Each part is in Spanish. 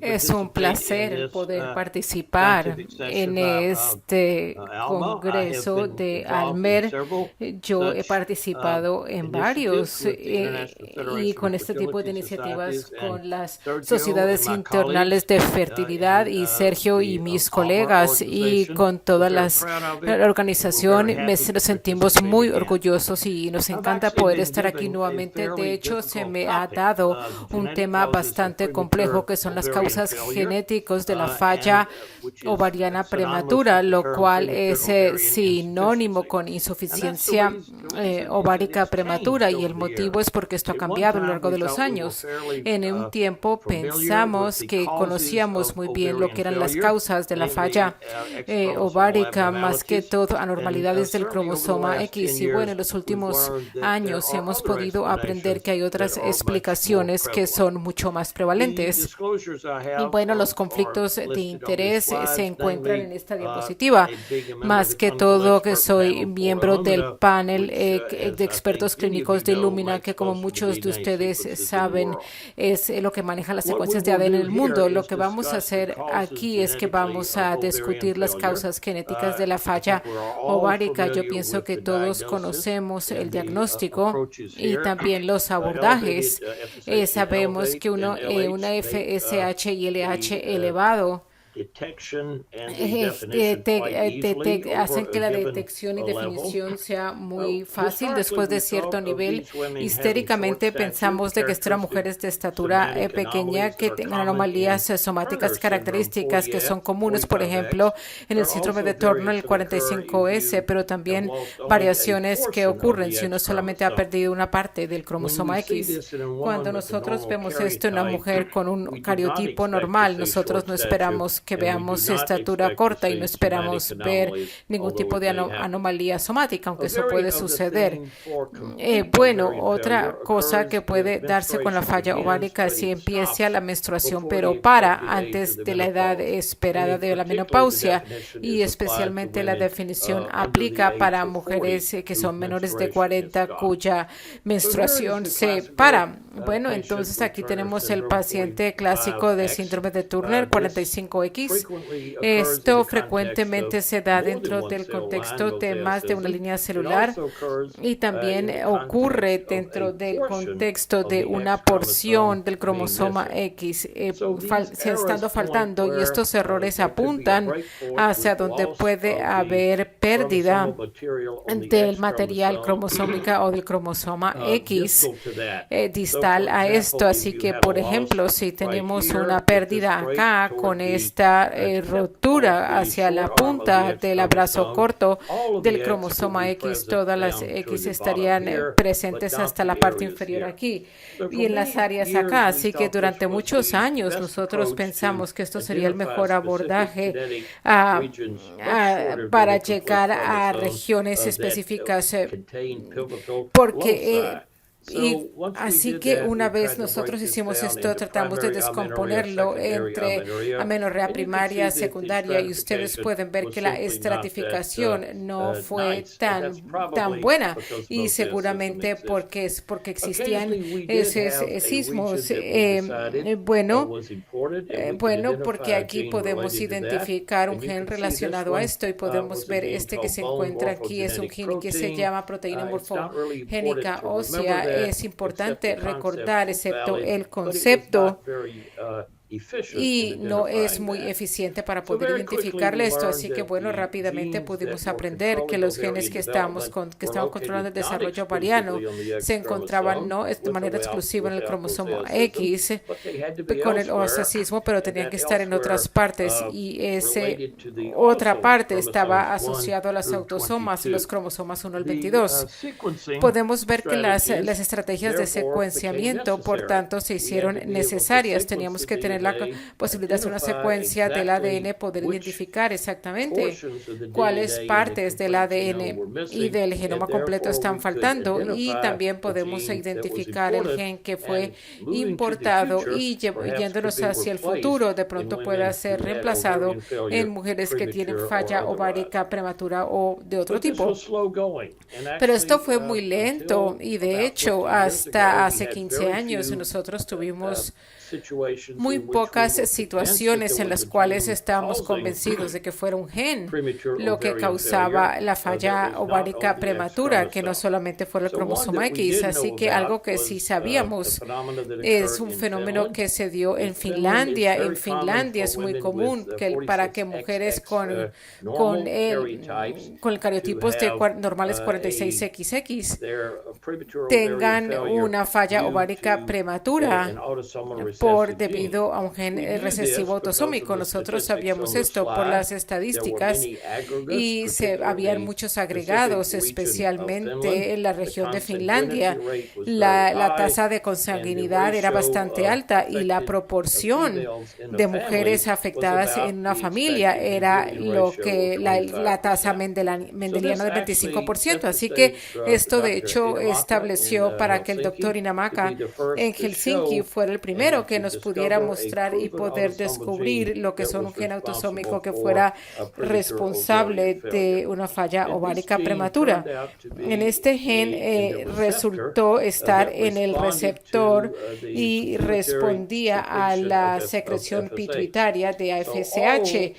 Es un placer poder participar en este Congreso de Almer. Yo he participado en varios y con este tipo de iniciativas con las sociedades internacionales de fertilidad y Sergio y mis colegas y con toda la organización nos sentimos muy orgullosos y nos encanta poder estar aquí nuevamente. De hecho, se me ha dado un tema bastante complejo que son las causas genéticas de la falla ovariana prematura, lo cual es sinónimo con insuficiencia ovárica prematura, y el motivo es porque esto ha cambiado a lo largo de los años. En un tiempo pensamos que conocíamos muy bien lo que eran las causas de la falla ovárica, más que todo anormalidades del cromosoma X, y bueno, en los últimos años hemos podido aprender que hay otras explicaciones que son mucho más prevalentes. Y bueno, los conflictos de interés se encuentran en esta diapositiva. Más que todo, que soy miembro del panel de expertos clínicos de Illumina, que como muchos de ustedes saben, es lo que maneja las secuencias de ADN en el mundo. Lo que vamos a hacer aquí es que vamos a discutir las causas genéticas de la falla ovárica. Yo pienso que todos conocemos el diagnóstico y también los abordajes. Sabemos que una FSH y LH elevado hacen que la detección y definición sea muy fácil después de cierto nivel. Históricamente pensamos de que esto eran mujeres de estatura pequeña que tengan anomalías somáticas características que son comunes, por ejemplo, en el síndrome de Turner, el 45S, pero también variaciones que ocurren si uno solamente ha perdido una parte del cromosoma X. Cuando nosotros vemos esto en una mujer con un cariotipo normal, nosotros no esperamos que veamos estatura corta y no esperamos ver ningún tipo de anomalía somática, aunque eso puede suceder. Bueno, otra cosa que puede darse con la falla ovárica es si empieza la menstruación, pero para antes de la edad esperada de la menopausia, y especialmente la definición aplica para mujeres que son menores de 40 cuya menstruación se para. Bueno, entonces aquí tenemos el paciente clásico de síndrome de Turner, 45X. Esto frecuentemente se da dentro del contexto de más de una línea celular y también ocurre dentro del contexto de una porción del cromosoma X estando faltando, y estos errores apuntan hacia donde puede haber pérdida del material cromosómica o del cromosoma X distal a esto. Así que, por ejemplo, si tenemos una pérdida acá con esta rotura hacia la punta del brazo corto del cromosoma X, todas las X estarían presentes hasta la parte inferior aquí y en las áreas acá. Así que durante muchos años nosotros pensamos que esto sería el mejor abordaje para llegar a regiones específicas, porque así que una vez nosotros hicimos esto, tratamos de descomponerlo entre amenorrea primaria, secundaria, y ustedes pueden ver que la estratificación no fue tan buena, y seguramente porque existían esos sismos. Bueno, porque aquí podemos identificar un gen relacionado a esto, y podemos ver este que se encuentra aquí es un gen que se llama proteína morfogénica ósea. Es importante recordar, excepto el concepto, y no es muy eficiente para poder identificarle esto. Así que bueno, rápidamente pudimos aprender que los genes que estaban controlando el desarrollo ovariano se encontraban no de manera exclusiva en el cromosoma X con el ostracismo, pero tenían que estar en otras partes, y otra parte estaba asociado a las autosomas, los cromosomas 1 al 22. Podemos ver que las estrategias de secuenciamiento, por tanto, se hicieron necesarias. Teníamos que tener tener la posibilidad de hacer una secuencia del ADN, poder identificar exactamente cuáles partes del ADN y del genoma completo están faltando, y también podemos identificar el gen que fue importado y yéndonos hacia el futuro, de pronto pueda ser reemplazado en mujeres que tienen falla ovárica prematura o de otro tipo. Pero esto fue muy lento y de hecho hasta hace 15 años nosotros tuvimos muy pocas situaciones en las cuales estábamos convencidos de que fuera un gen lo que causaba la falla ovárica prematura, que no solamente fuera el cromosoma X. Así que algo que sí sabíamos es un fenómeno que se dio en Finlandia. En Finlandia es muy común para que mujeres con el cariotipos normales 46XX tengan una falla ovárica prematura debido a un gen recesivo autosómico. Nosotros sabíamos esto por las estadísticas y habían muchos agregados, especialmente en la región de Finlandia. La tasa de consanguinidad era bastante alta y la proporción de mujeres afectadas en una familia era la tasa mendeliana del 25%. Así que esto de hecho estableció para que el doctor Inamaka en Helsinki fuera el primero que nos pudiera mostrar y poder descubrir lo que son un gen autosómico que fuera responsable de una falla ovárica prematura. En este gen resultó estar en el receptor y respondía a la secreción pituitaria de AFSH.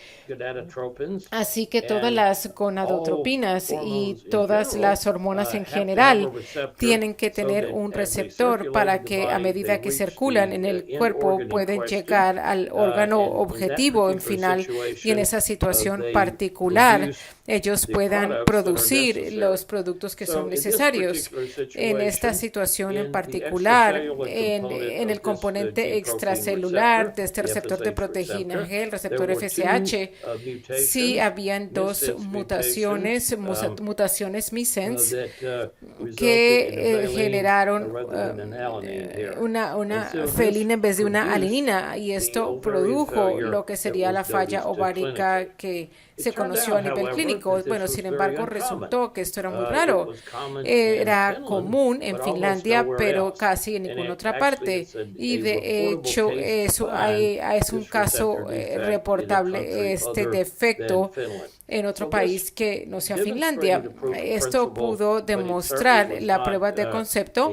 Así que todas las gonadotropinas y todas las hormonas en general tienen que tener un receptor para que a medida que circulan en el cuerpo pueden llegar al órgano objetivo en final, y en esa situación particular ellos puedan producir los productos que son necesarios. En esta situación en particular, en el componente extracelular de este receptor de proteína G, el receptor FSH, sí habían dos mutaciones missense que generaron una felina en vez de una adenina, y esto produjo lo que sería la falla ovárica que se conoció a nivel clínico. Bueno, sin embargo, resultó que esto era muy raro. Era común en Finlandia, pero casi en ninguna otra parte. Y de hecho, es un caso reportable, este defecto, en otro país que no sea Finlandia. Esto pudo demostrar la prueba de concepto,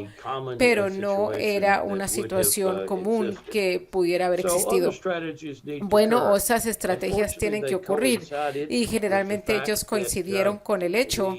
pero no era una situación común que pudiera haber existido. Bueno, esas estrategias tienen que ocurrir, y generalmente ellos coincidieron con el hecho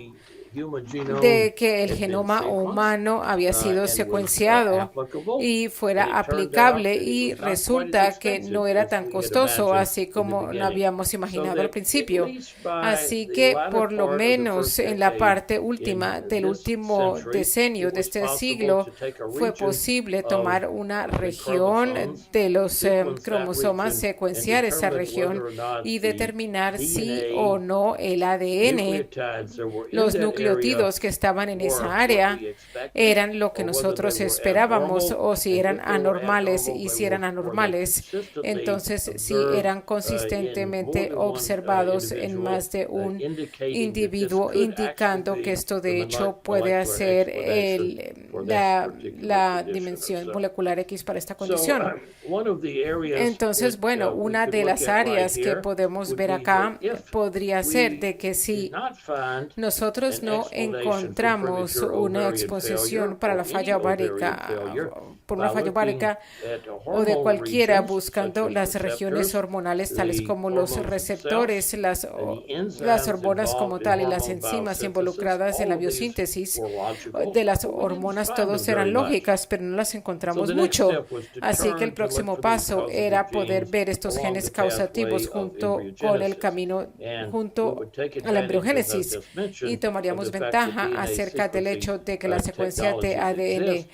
de que el genoma humano había sido secuenciado y fuera aplicable, y resulta que no era tan costoso así como lo habíamos imaginado al principio. Así que por lo menos en la parte última del último decenio de este siglo fue posible tomar una región de los cromosomas, secuenciar esa región y determinar si o no el ADN, los núcleos que estaban en esa área, eran lo que nosotros esperábamos, o si eran anormales, y si eran anormales, entonces si eran consistentemente observados en más de un individuo, indicando que esto de hecho puede ser la dimensión molecular X para esta condición. Entonces, bueno, una de las áreas que podemos ver acá podría ser de que si nosotros no encontramos una exposición para la falla ovárica, por una falla ovárica o de cualquiera, buscando las regiones hormonales tales como los receptores, las hormonas como tal y las enzimas involucradas en la biosíntesis de las hormonas, todos eran lógicas, pero no las encontramos mucho. Así que el próximo paso era poder ver estos genes causativos junto con el camino, junto a la embriogénesis, y tomaríamos tenemos ventaja acerca del hecho de que la secuencia de ADN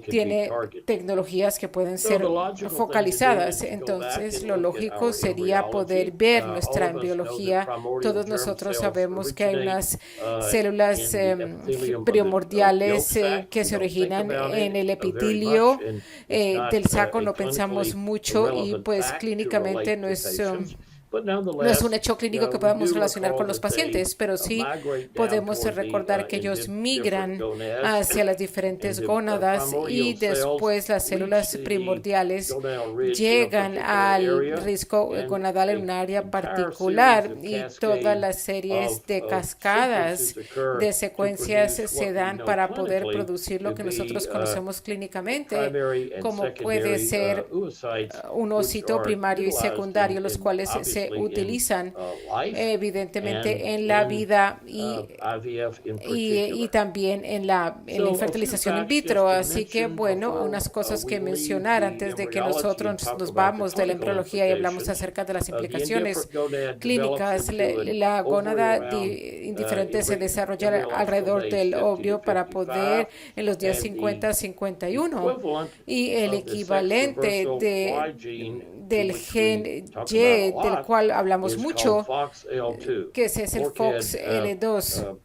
tiene tecnologías que pueden ser focalizadas. Entonces, lo lógico sería poder ver nuestra biología. Todos nosotros sabemos que hay unas células primordiales que se originan en el epitelio del saco. No pensamos mucho y pues clínicamente no es un hecho clínico que podamos relacionar con los pacientes, pero sí podemos recordar que ellos migran hacia las diferentes gónadas y después las células primordiales llegan al risco gonadal en un área particular y todas las series de cascadas de secuencias se dan para poder producir lo que nosotros conocemos clínicamente, como puede ser un ovocito primario y secundario, los cuales se utilizan evidentemente en la vida y también en la fertilización in vitro. Así que, bueno, unas cosas que mencionar antes de que nosotros nos vamos de la embriología y hablamos acerca de las implicaciones clínicas. La gónada indiferente se desarrolla alrededor del óvulo para poder en los días 50-51 y el equivalente del gen Y, del cual hablamos mucho, que ese es el FOXL2.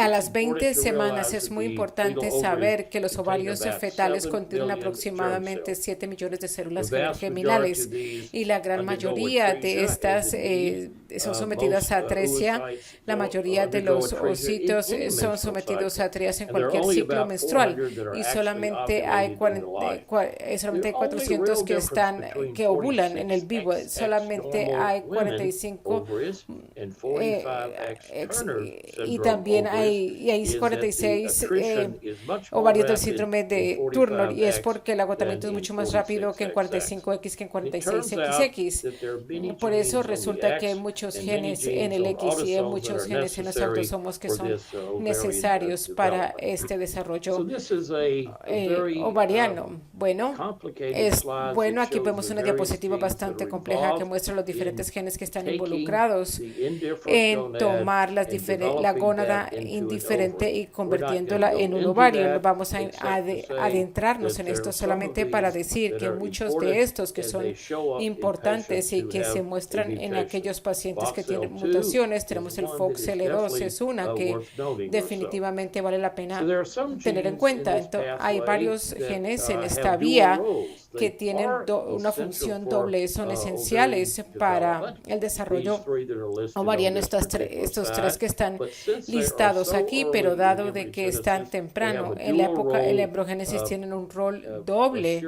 A las 20 semanas es muy importante saber que los ovarios fetales contienen aproximadamente 7 millones de células germinales y la gran mayoría de estas son sometidas a atresia. La mayoría de los ovocitos son sometidos a atresia en cualquier ciclo menstrual y solamente hay 400 que ovulan en el vivo. Solamente hay 45 y también hay 46 ovarios del síndrome de Turner, y es porque el agotamiento es mucho más rápido que en 45X que en 46XX. Por eso resulta que hay muchos genes en el X y hay muchos genes en los autosomos que son necesarios para este desarrollo ovariano. Bueno, aquí vemos una diapositiva bastante compleja que muestra los diferentes genes que están involucrados en tomar la gónada indiferente y convirtiéndola en un ovario. No vamos a adentrarnos en esto solamente para decir que muchos de estos que son importantes y que se muestran en aquellos pacientes que tienen mutaciones, tenemos el FOXL2, es una que definitivamente vale la pena tener en cuenta. Entonces, hay varios genes en esta vía que tienen una función doble, son esenciales para el desarrollo ovariano. Estos tres que están listados aquí, pero dado de que están temprano en la época, el embriogénesis tienen un rol doble,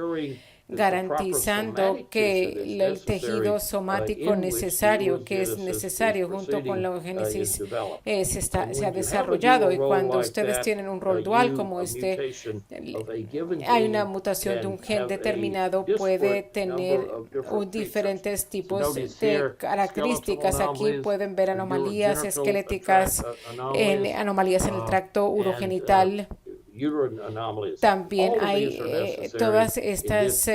garantizando que el tejido somático necesario, que es necesario junto con la ogénesis, se ha desarrollado. Y cuando ustedes tienen un rol dual como hay una mutación de un gen determinado, puede tener diferentes tipos de características. Aquí pueden ver anomalías esqueléticas, anomalías en el tracto urogenital. También hay todas estas,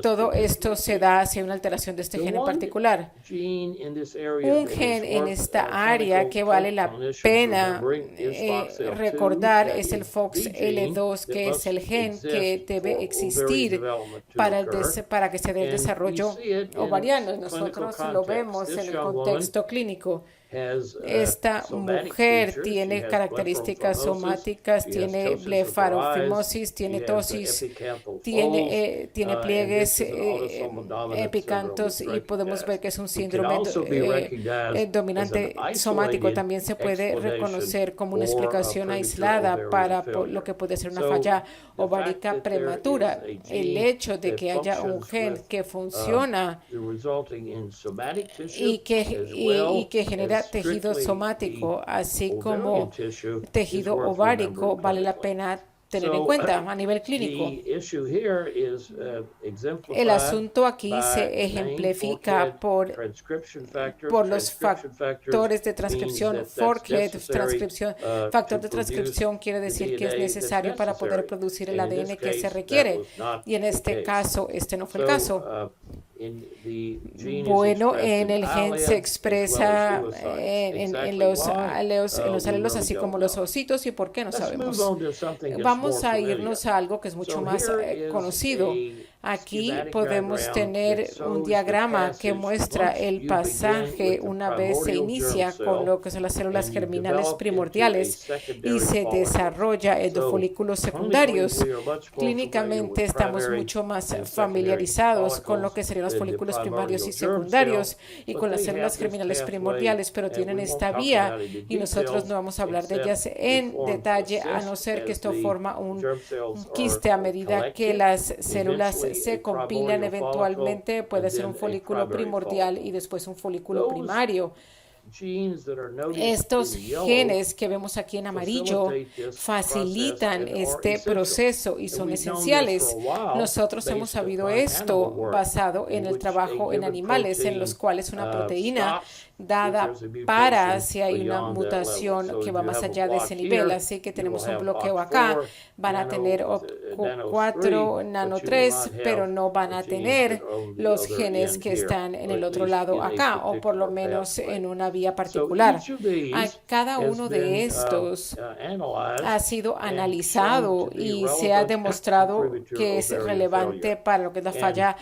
todo esto se da hacia una alteración de este gen en particular. Un gen en esta área que vale la pena recordar es el FOXL2, que es el gen que debe existir para que se dé el desarrollo ovariano. Nosotros lo vemos en el contexto clínico. Esta mujer tiene características somáticas, tiene blefarofimosis, tiene tosis, tiene pliegues epicantos y podemos ver que es un síndrome dominante somático. También se puede reconocer como una explicación aislada para lo que puede ser una falla ovárica prematura. El hecho de que haya un gen que funciona y que genera tejido somático, así como tejido ovárico, vale la pena tener en cuenta a nivel clínico. El asunto aquí se ejemplifica por los factores de transcripción. Factor de transcripción quiere decir que es necesario para poder producir el ADN que se requiere. Y en este caso, este no fue el caso. Bueno, en el gen se expresa en los alelos, así como los ositos, y por qué no sabemos. Vamos a irnos a algo que es mucho más conocido. Aquí podemos tener un diagrama que muestra el pasaje una vez se inicia con lo que son las células germinales primordiales y se desarrolla en los folículos secundarios. Clínicamente estamos mucho más familiarizados con lo que serían los folículos primarios y secundarios y con las células germinales primordiales, pero tienen esta vía y nosotros no vamos a hablar de ellas en detalle, a no ser que esto forma un quiste a medida que las células se compilan. Eventualmente puede ser un folículo primordial y después un folículo primario. Estos genes que vemos aquí en amarillo facilitan este proceso y son esenciales. Nosotros hemos sabido esto basado en el trabajo en animales, en los cuales una proteína dada para si hay una mutación que va más allá de ese nivel. Así que tenemos un bloqueo acá. Van a tener OCU4, Nano 3, pero no van a tener los genes que están en el otro lado acá, o por lo menos en una vía particular. Cada uno de estos ha sido analizado y se ha demostrado que es relevante para lo que es la falla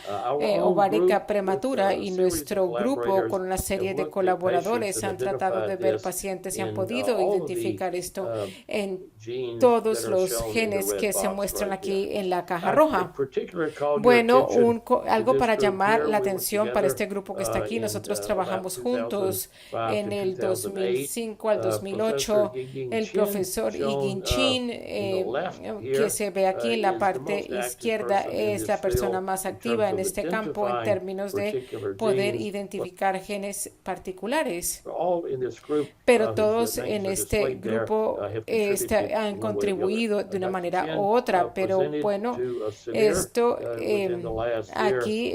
ovárica prematura, y nuestro grupo con una serie de colaboradores han tratado de ver pacientes y han podido identificar esto en todos los genes que se muestran aquí en la caja roja. Bueno, algo para llamar la atención para este grupo que está aquí. Nosotros trabajamos juntos en el 2005 al 2008. El profesor Yi-Gin Chin, que se ve aquí en la parte izquierda, es la persona más activa en este campo en términos de poder identificar genes particulares. Pero todos en este grupo han contribuido de una manera u otra, pero bueno, esto aquí,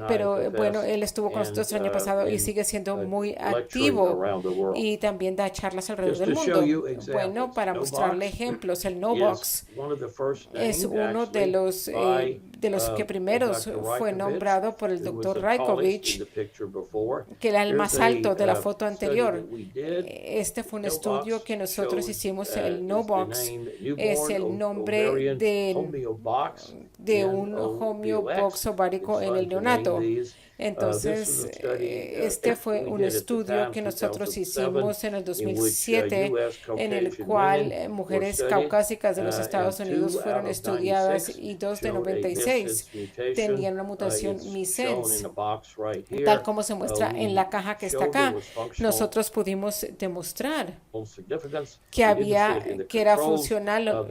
pero bueno, él estuvo con nosotros el año pasado y sigue siendo muy activo y también da charlas alrededor del mundo. Bueno, para mostrarle ejemplos, el NoVox es uno de los que primeros fue nombrado por el Dr. Rajkovic, que era el más alto de la foto anterior. Este fue un estudio que nosotros hicimos. El NoVox es el nombre de un homeobox ovárico en el neonato. Entonces, este fue un estudio que nosotros hicimos en el 2007, en el cual mujeres caucásicas de los Estados Unidos fueron estudiadas y 2 de 96 tenían una mutación missense, tal como se muestra en la caja que está acá. Nosotros pudimos demostrar que era funcional,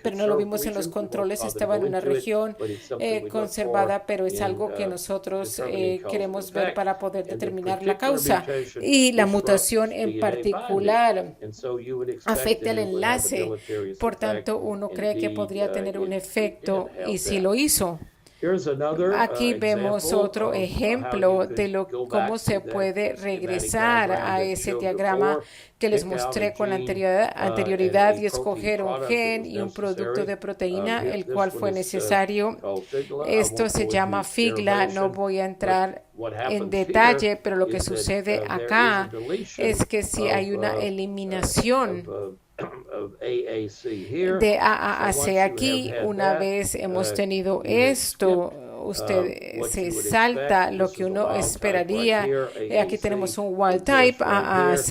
pero no lo vimos en los controles. Estaba en una región conservada, pero es algo que nosotros queremos ver para poder determinar la causa, y la mutación en particular afecta el enlace. Por tanto, uno cree que podría tener un efecto, y sí lo hizo. Aquí vemos otro ejemplo de cómo se puede regresar a ese diagrama que les mostré con anterioridad y escoger un gen y un producto de proteína, el cual fue necesario. Esto se llama FIGLA. No voy a entrar en detalle, pero lo que sucede acá es que si hay una eliminación de AAC aquí, una vez hemos tenido esto, usted se salta lo que uno esperaría. Aquí tenemos un wild type AAC,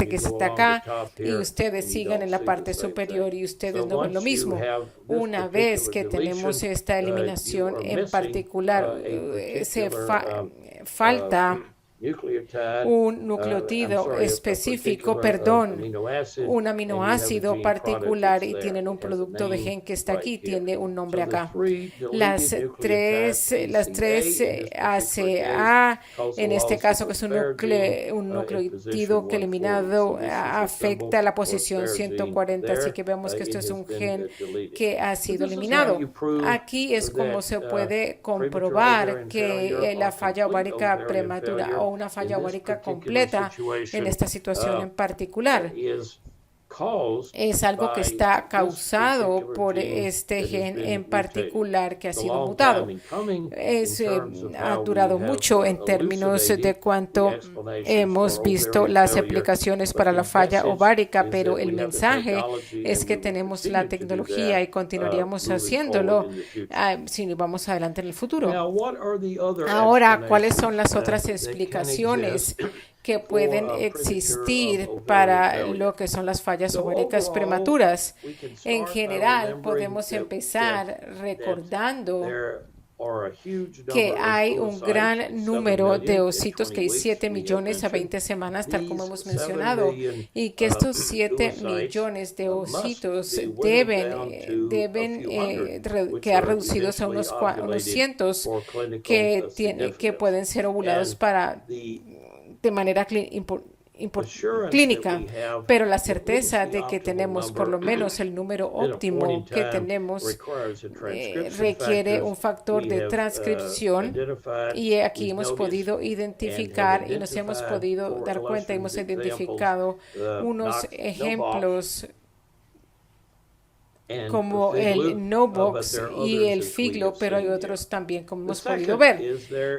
que está acá, y ustedes sigan en la parte superior y ustedes no ven lo mismo. Una vez que tenemos esta eliminación en particular, falta un nucleótido específico, un aminoácido particular, y tienen un producto de gen que está aquí, tiene un nombre acá. Las tres ACA, en este caso, que es un nucleótido que eliminado afecta la posición 140, así que vemos que esto es un gen que ha sido eliminado. Aquí es como se puede comprobar que la falla ovárica prematura o una falla ovárica completa en esta situación en particular es algo que está causado por este gen en particular que ha sido mutado. Ha durado mucho en términos de cuánto hemos visto las aplicaciones para la falla ovárica, pero el mensaje es que tenemos la tecnología y continuaríamos haciéndolo si vamos adelante en el futuro. Ahora, ¿cuáles son las otras explicaciones que pueden existir para lo que son las fallas ováricas prematuras? En general, podemos empezar recordando que hay un gran número de ositos, que hay 7 millones a 20 semanas, tal como hemos mencionado, y que estos 7 millones de ositos deben quedar reducidos a unos cientos que pueden ser ovulados de manera clínica, pero la certeza de que tenemos por lo menos el número óptimo que tenemos requiere un factor de transcripción, y aquí hemos podido identificar y nos hemos podido dar cuenta, hemos identificado unos ejemplos como el NoVox y el Figlo, pero hay otros también, como hemos podido ver.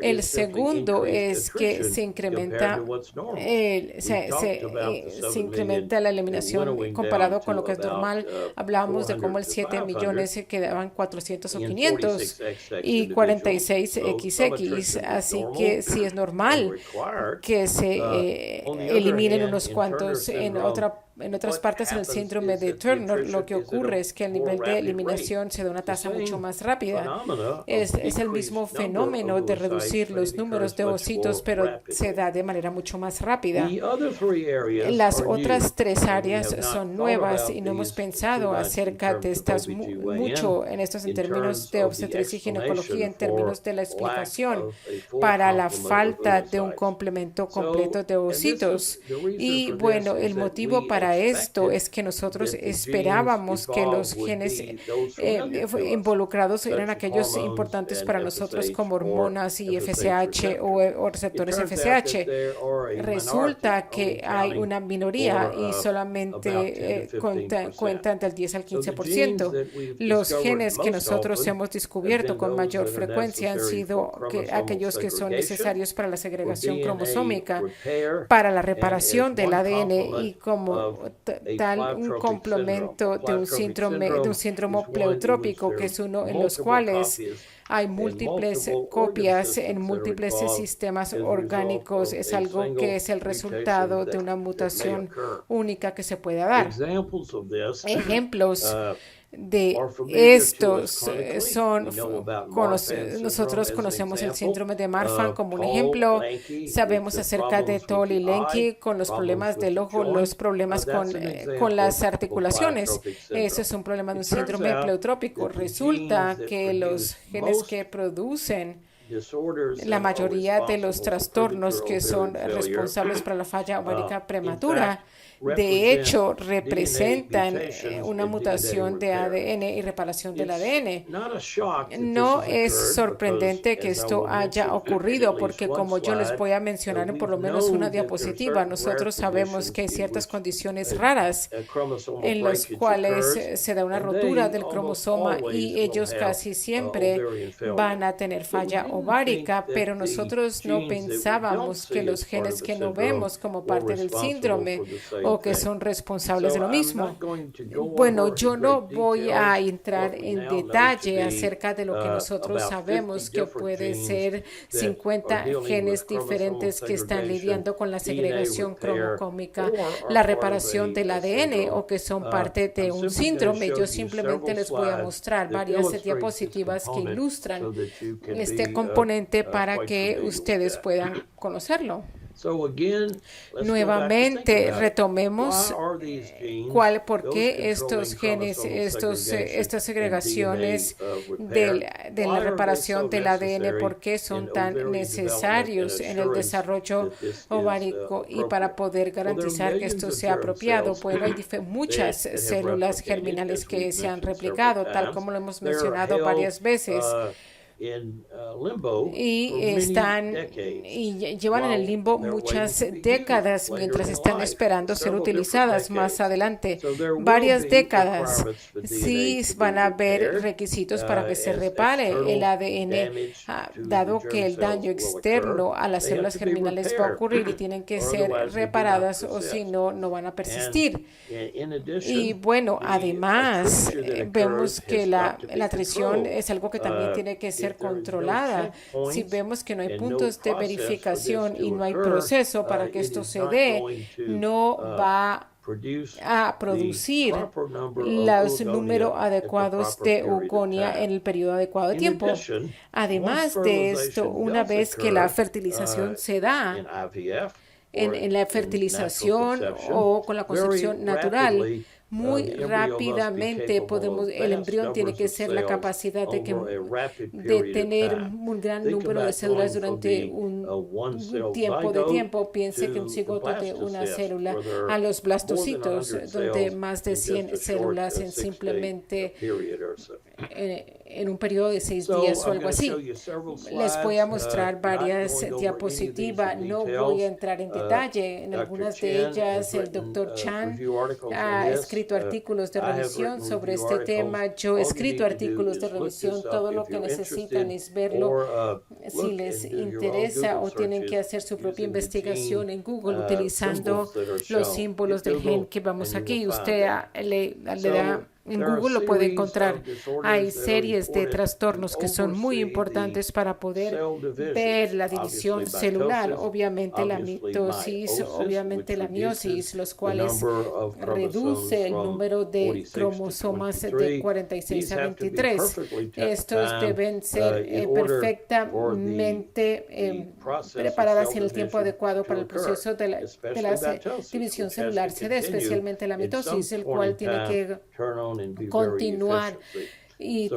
El segundo es que se incrementa la eliminación comparado con lo que es normal. Hablábamos de cómo el 7 millones se quedaban 400 o 500 y 46XX, así que sí es normal que se eliminen unos cuantos. En otras partes del síndrome de Turner, lo que ocurre es que el nivel de eliminación se da una tasa mucho más rápida. Es el mismo fenómeno de reducir los números de ositos, pero se da de manera mucho más rápida. Las otras 3 áreas son nuevas y no hemos pensado acerca de estas mucho en términos de obstetricia y ginecología, en términos de la explicación para la falta de un complemento completo de ositos. Y bueno, el motivo para esto es que nosotros esperábamos que los genes involucrados eran aquellos importantes para nosotros, como hormonas y FSH o receptores FSH. Resulta que hay una minoría y solamente cuentan del 10 al 15%. Los genes que nosotros hemos descubierto con mayor frecuencia han sido aquellos que son necesarios para la segregación cromosómica, para la reparación del ADN y como tal un complemento de un síndrome pleutrópico, que es uno en los cuales hay múltiples copias en múltiples sistemas orgánicos. Es algo que es el resultado de una mutación única que se puede dar. Ejemplos de estos nosotros conocemos el síndrome de Marfan como un ejemplo. Sabemos acerca de Toll y Lenke con los problemas del ojo, los problemas con las articulaciones. Ese es un problema de un síndrome pleutrópico. Resulta que los genes que producen la mayoría de los trastornos que son responsables para la falla ovárica prematura, de hecho, representan una mutación de ADN y reparación del ADN. No es sorprendente que esto haya ocurrido, porque como yo les voy a mencionar en por lo menos una diapositiva, nosotros sabemos que hay ciertas condiciones raras en las cuales se da una rotura del cromosoma y ellos casi siempre van a tener falla ovárica, pero nosotros no pensábamos que los genes que no vemos como parte del síndrome o que son responsables de lo mismo. Bueno, yo no voy a entrar en detalle acerca de lo que nosotros sabemos que puede ser 50 genes diferentes que están lidiando con la segregación cromosómica, la reparación del ADN o que son parte de un síndrome. Yo simplemente les voy a mostrar varias diapositivas que ilustran este componente para que ustedes puedan conocerlo. Nuevamente retomemos por qué estos genes, estas segregaciones de la reparación del ADN, por qué son tan necesarios en el desarrollo ovárico y para poder garantizar que esto sea apropiado. Bueno, hay muchas células germinales que se han replicado, tal como lo hemos mencionado varias veces. y llevan en el limbo muchas décadas mientras están esperando ser utilizadas más adelante. Varias décadas. Sí van a haber requisitos para que se repare el ADN, dado que el daño externo a las células germinales va a ocurrir y tienen que ser reparadas o si no, no van a persistir. Y bueno, además, vemos que la traición es algo que también tiene que ser controlada. Si vemos que no hay puntos de verificación y no hay proceso para que esto se dé, no va a producir los números adecuados de eugonia en el periodo adecuado de tiempo. Además de esto, una vez que la fertilización se da, en la fertilización o con la concepción natural, muy rápidamente el embrión tiene que ser la capacidad de tener un gran número de células durante un tiempo de tiempo. Piense que un cigoto de una célula a los blastocitos, donde más de 100 células en simplemente en un periodo de 6 días o algo así. Les voy a mostrar varias diapositivas. No voy a entrar en detalle. En algunas de ellas, el Dr. Chan ha escrito artículos de revisión sobre este tema. Yo he escrito artículos de revisión. Todo lo que necesitan es verlo si les interesa o tienen que hacer su propia investigación en Google utilizando los símbolos del gen que vemos aquí. Usted le da en Google lo puede encontrar. Hay series de trastornos que son muy importantes para poder ver la división celular, obviamente la mitosis, obviamente la meiosis, los cuales reduce el número de cromosomas de 46 a 23. Estos deben ser perfectamente preparadas en el tiempo adecuado para el proceso de la división celular se dé, especialmente la mitosis, el cual tiene que continuar y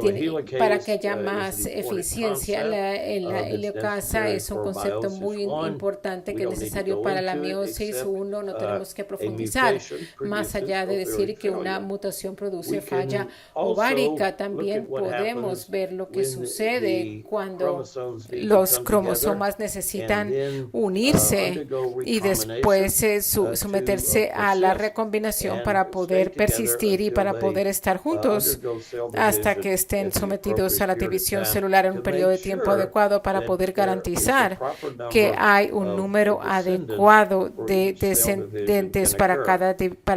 para que haya más eficiencia. La heliocasa es un concepto muy importante que es necesario para la meiosis 1. No tenemos que profundizar más allá de decir que una mutación produce falla ovárica. También podemos ver lo que sucede cuando los cromosomas necesitan unirse y después someterse a la recombinación para poder persistir y para poder estar juntos hasta que estén sometidos a la división celular en un periodo de tiempo adecuado para poder garantizar que hay un número adecuado de descendentes para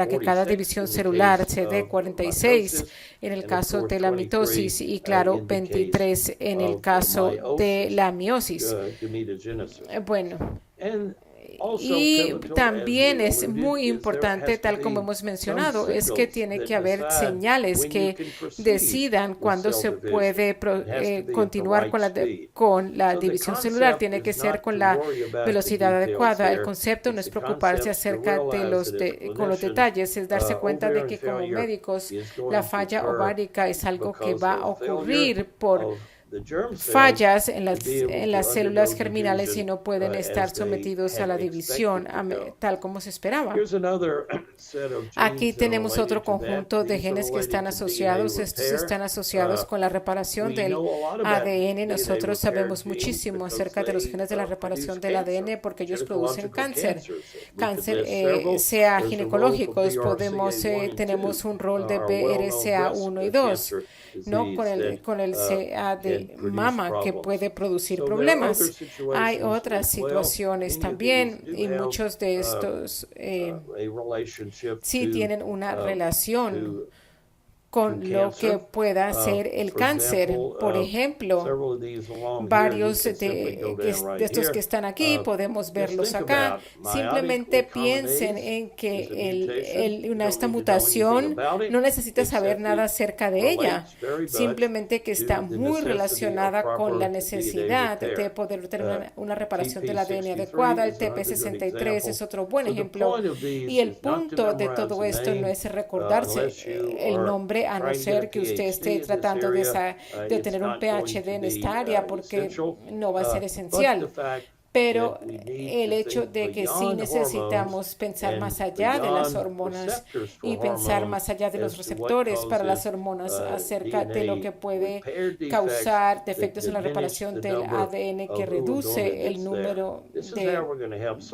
que cada división celular se dé 46 en el caso de la mitosis y claro 23 en el caso de la meiosis. Bueno. Y también es muy importante, tal como hemos mencionado, es que tiene que haber señales que decidan cuándo se puede continuar con la división celular. Tiene que ser con la velocidad adecuada. El concepto no es preocuparse acerca de los detalles, es darse cuenta de que como médicos la falla ovárica es algo que va a ocurrir por fallas en las células germinales y no pueden estar sometidos a la división tal como se esperaba. Aquí tenemos otro conjunto de genes que están asociados. Estos están asociados con la reparación del ADN. Nosotros sabemos muchísimo acerca de los genes de la reparación del ADN porque ellos producen cáncer. Sea ginecológicos, tenemos un rol de BRCA1 y 2. No con el CA de mama que puede producir problemas. Hay otras situaciones también y muchos de estos sí tienen una relación con lo que pueda ser el cáncer. Por ejemplo, varios de estos que están aquí, podemos verlos acá. Simplemente piensen en que esta mutación no necesita saber nada acerca de ella. Simplemente que está muy relacionada con la necesidad de poder tener una reparación del ADN adecuada. El TP63 es otro buen ejemplo. Y el punto de todo esto no es recordarse el nombre a no ser que usted esté tratando de tener un PhD en esta área porque no va a ser esencial. pero el hecho de que sí necesitamos pensar más allá de las hormonas y pensar más allá de los receptores para las hormonas acerca de lo que puede causar defectos en la reparación del ADN que reduce el número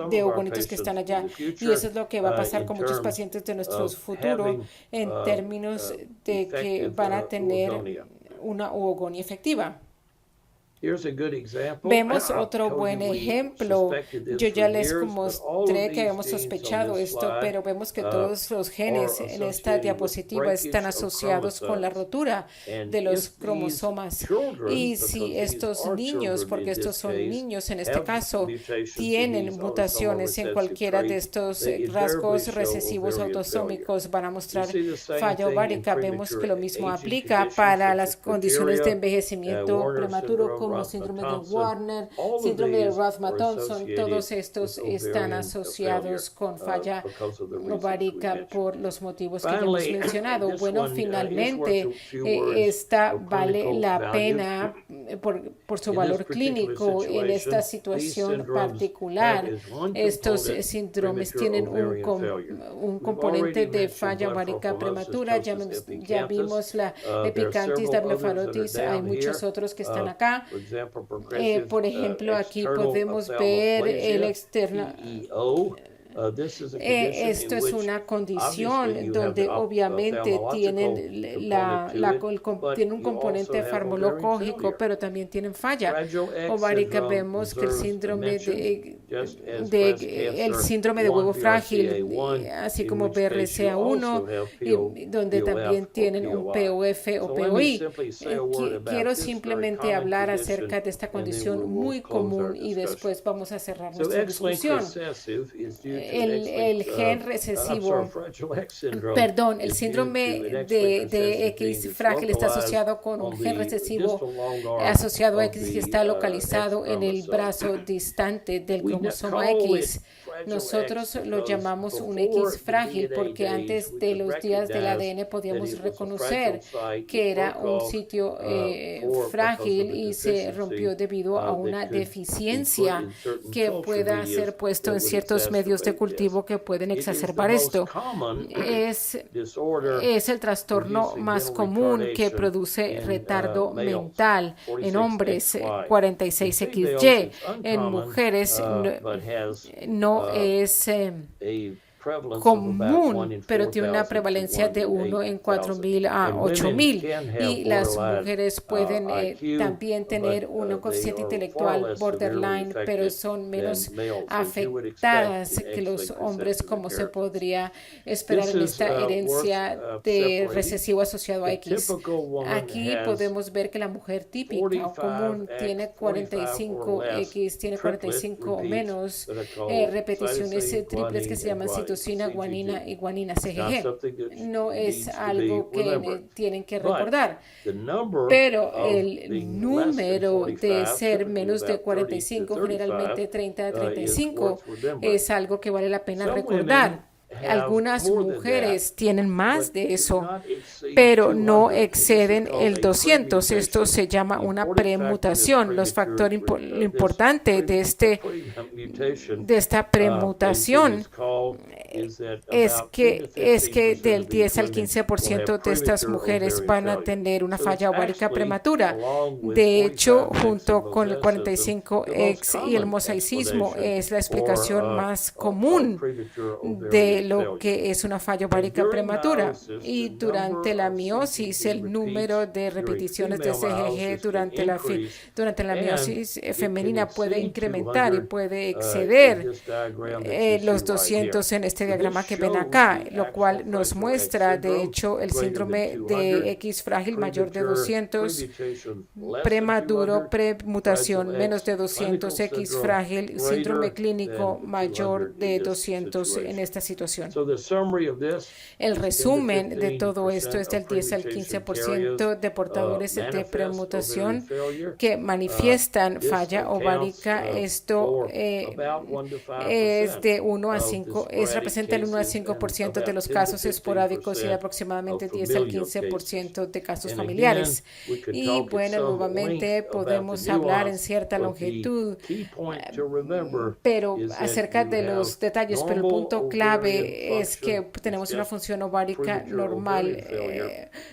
de ogonitos que están allá. Y eso es lo que va a pasar con muchos pacientes de nuestro futuro en términos de que van a tener una oogonia efectiva. Vemos otro buen ejemplo. Yo ya les mostré que habíamos sospechado esto, pero vemos que todos los genes en esta diapositiva están asociados con la rotura de los cromosomas. Y si estos niños, porque estos son niños en este caso, tienen mutaciones en cualquiera de estos rasgos recesivos autosómicos, van a mostrar falla ovárica. Vemos que lo mismo aplica para las condiciones de envejecimiento prematuro como síndrome de Warner, síndrome de Rothman-Thompson, todos estos están asociados con falla ovárica por los motivos que ya hemos mencionado. Bueno, finalmente, esta vale la pena por su valor clínico en esta situación particular. Estos síndromes tienen un componente de falla ovárica prematura. Ya vimos la epicantis, la blefarotis, hay muchos otros que están acá. Por ejemplo, aquí podemos ver el externo. Esto es una condición donde obviamente tienen un componente farmacológico, pero también tienen falla ovárica. Vemos que el síndrome de huevo frágil, así como BRCA1, donde también tienen un POF o POI. Quiero simplemente hablar acerca de esta condición muy común y después vamos a cerrar nuestra discusión. El gen recesivo, perdón, el síndrome de X frágil está asociado con un gen recesivo asociado a X que está localizado en el brazo distante del cromosoma X. Nosotros lo llamamos un X frágil porque antes de los días del ADN podíamos reconocer que era un sitio frágil y se rompió debido a una deficiencia que pueda ser puesto en ciertos medios de cultivo que pueden exacerbar esto. Es el trastorno más común que produce retardo mental en hombres, 46XY. En mujeres no es común, pero tiene una prevalencia de 1 en 4,000 a 8,000. Y las mujeres pueden también tener un coeficiente intelectual borderline, pero son menos afectadas que los hombres, como se podría esperar en esta herencia de recesivo asociado a X. Aquí podemos ver que la mujer típica o común tiene 45X, tiene 45 o menos repeticiones triples que se llaman citosina, guanina y guanina CGG. No es algo que tienen que recordar, pero el número de ser menos de 45, generalmente 30 a 35, es algo que vale la pena recordar. Algunas mujeres tienen más de eso, pero no exceden el 200. Esto se llama una premutación. Los factores importantes de esta premutación es que del 10 al 15% de estas mujeres van a tener una falla ovárica prematura. De hecho, junto con el 45X y el mosaicismo, es la explicación más común de lo que es una falla ovárica prematura. Y durante la meiosis, el número de repeticiones de CGG durante la meiosis femenina puede incrementar y puede exceder los 200 en este diagrama que ven acá, lo cual nos muestra, de hecho, el síndrome de X frágil mayor de 200, prematuro, premutación menos de 200, X frágil, síndrome clínico mayor de 200 en esta situación. El resumen de todo esto es del 10 al 15% de portadores de premutación que manifiestan falla ovárica. Esto es de 1 a 5, es representa el 1 al 5% de los casos esporádicos y aproximadamente 10 al 15% de casos familiares. Y bueno, nuevamente podemos hablar en cierta longitud, pero acerca de los detalles, pero el punto clave es que tenemos una función ovárica normal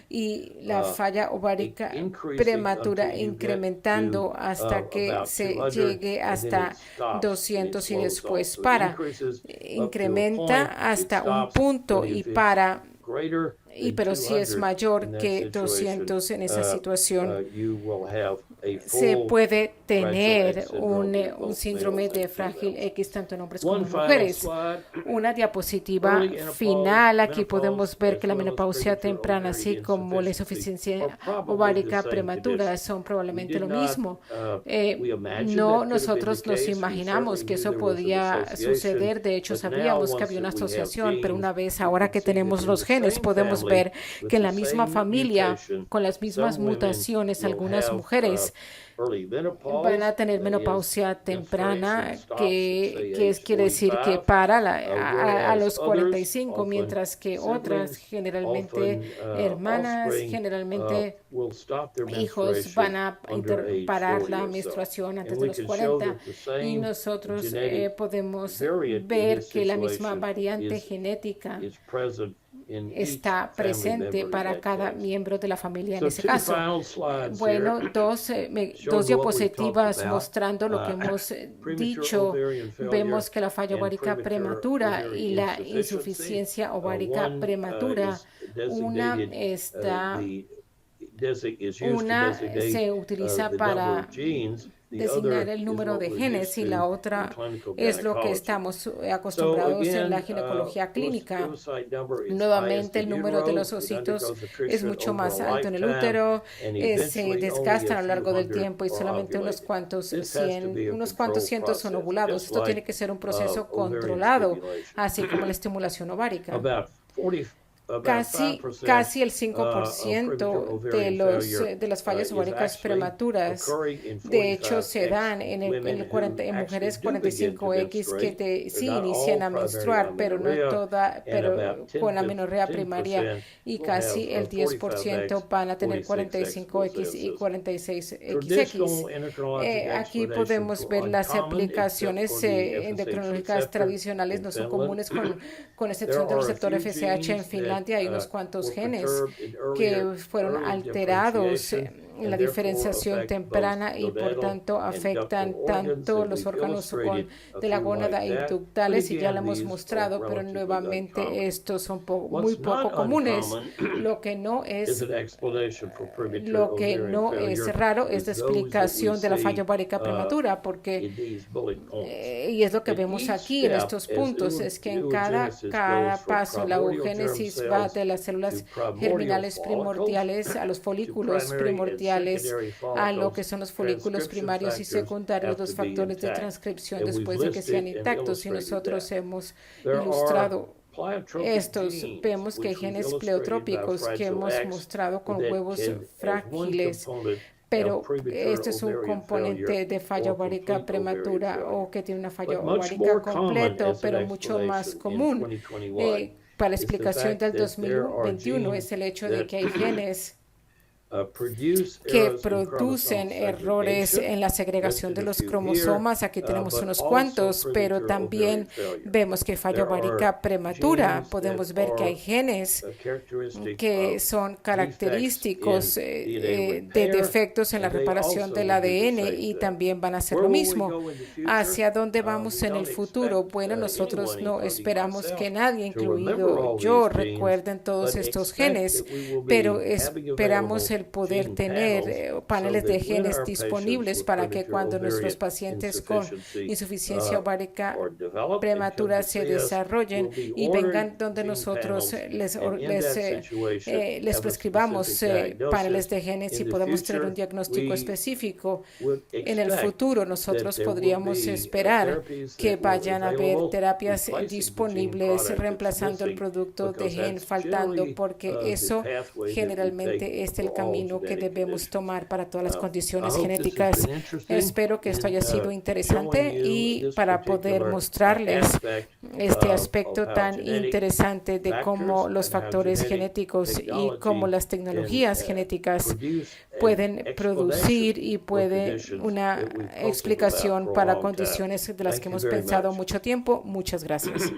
y la falla ovárica prematura incrementando hasta que se llegue hasta 200 y después para. Incrementa hasta un punto y para. Pero si es mayor que 200 en esa situación, se puede tener un síndrome de frágil X tanto en hombres como en mujeres. Una diapositiva final. Aquí podemos ver que la menopausia temprana, así como la insuficiencia ovárica prematura, son probablemente lo mismo. Nosotros nos imaginamos que eso podía suceder. De hecho, sabíamos que había una asociación, pero una vez ahora que tenemos los genes, podemos ver que en la misma familia, con las mismas mutaciones, algunas mujeres van a tener menopausia temprana, que quiere decir que para a los 45, mientras que otras, generalmente hermanas, generalmente hijos, van a parar la menstruación antes de los 40. Y nosotros podemos ver que la misma variante genética está presente para cada miembro de la familia en ese caso. Bueno, dos diapositivas mostrando lo que hemos dicho. Vemos que la falla ovárica prematura y la insuficiencia ovárica prematura, una se utiliza para designar el número de genes y la otra es lo que estamos acostumbrados en la ginecología clínica. Nuevamente, el número de los ocitos es mucho más alto en el útero, se desgastan a lo largo del tiempo y solamente unos cuantos cientos son ovulados. Esto tiene que ser un proceso controlado, así como la estimulación ovárica. Casi el 5% de las fallas ováricas prematuras, de hecho, se dan en mujeres 45X que sí inician a menstruar, pero con la menorrea primaria, y casi el 10% van a tener 45X y 46XX. Aquí podemos ver las aplicaciones endocrinológicas tradicionales no son comunes, con excepción del receptor FSH en Finlandia. Hay unos cuantos genes que fueron alterados en la diferenciación temprana y por tanto afectan tanto los órganos de la gónada inductales, y ya lo hemos mostrado, pero nuevamente estos son muy poco comunes. Lo que no es raro es la explicación de la falla ovárica prematura, porque y es lo que vemos aquí en estos puntos, es que en cada paso la eugénesis va de las células germinales primordiales a los folículos primordiales, a lo que son los folículos primarios y secundarios, los factores de transcripción después de que sean intactos. Y nosotros hemos ilustrado estos. Vemos que hay genes pleotrópicos que hemos mostrado con huevos frágiles, pero esto es un componente de falla ovárica prematura o que tiene una falla ovárica completa, pero mucho más común. Para la explicación del 2021 es el hecho de que hay genes que producen errores en la segregación de los cromosomas. Aquí tenemos unos cuantos, pero también vemos que falla ovárica prematura. Podemos ver que hay genes que son característicos de defectos en la reparación del ADN y también van a hacer lo mismo. ¿Hacia dónde vamos en el futuro? Bueno, nosotros no esperamos que nadie, incluido yo, recuerden todos estos genes, pero esperamos el poder tener paneles de genes disponibles para que cuando nuestros pacientes con insuficiencia ovárica prematura se desarrollen y vengan donde nosotros les prescribamos paneles de genes y podemos tener un diagnóstico específico. En el futuro nosotros podríamos esperar que vayan a haber terapias disponibles reemplazando el producto de gen faltando, porque eso generalmente es el camino camino que debemos tomar para todas las condiciones genéticas. Espero que esto haya sido interesante y para poder mostrarles este aspecto tan interesante de cómo los factores genéticos y cómo las tecnologías genéticas pueden producir y puede una explicación para condiciones de las que hemos pensado mucho tiempo. Muchas gracias.